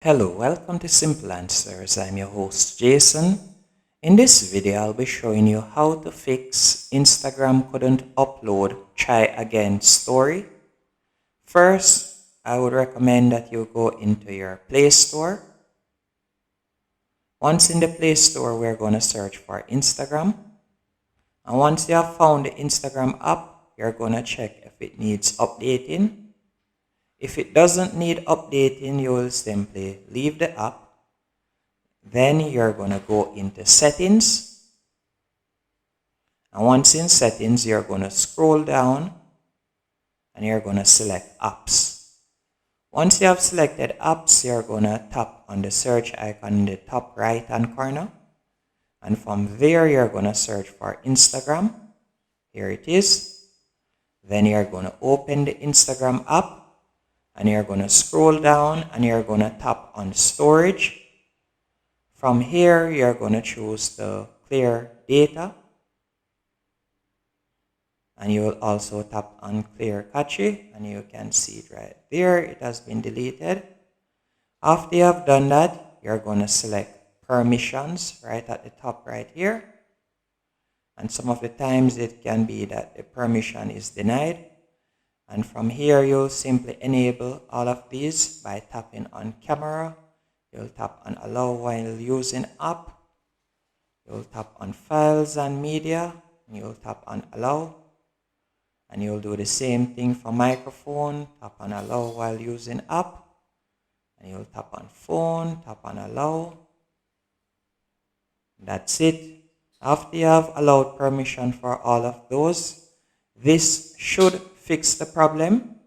Hello, welcome to Simple Answers. I'm your host Jason. In this video, I'll be showing you how to fix Instagram couldn't upload try again story. First, I would recommend that you go into your Play Store. Once in the Play Store, we're going to search for Instagram. And once you have found the Instagram app, you're going to check if it needs updating. If it doesn't need updating, you will simply leave the app. Then you're going to go into settings. And once in settings, you're going to scroll down and you're going to select apps. Once you have selected apps, you're going to tap on the search icon in the top right hand corner. And from there, you're going to search for Instagram. Here it is. Then you're going to open the Instagram app. And you're going to scroll down and you're going to tap on storage. From here, you're going to choose the clear data. And you will also tap on clear cache and you can see it right there. It has been deleted. After you have done that, you're going to select permissions right at the top right here. And some of the times it can be that the permission is denied. And from here, you'll simply enable all of these by tapping on camera. You'll tap on allow while using app. You'll tap on files and media. And you'll tap on allow. And you'll do the same thing for microphone. Tap on allow while using app. And you'll tap on phone. Tap on allow. That's it. After you have allowed permission for all of those, this should fix the problem.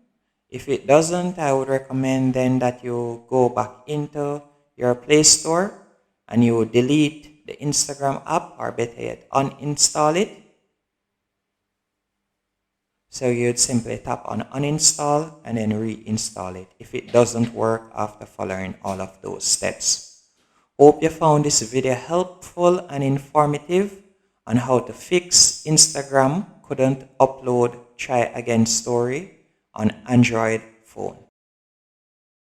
If it doesn't, I would recommend then that you go back into your Play Store and you delete the Instagram app, or better yet, uninstall it. So you'd simply tap on uninstall and then reinstall it if it doesn't work after following all of those steps. Hope you found this video helpful and informative on how to fix Instagram couldn't upload try again story on Android phone.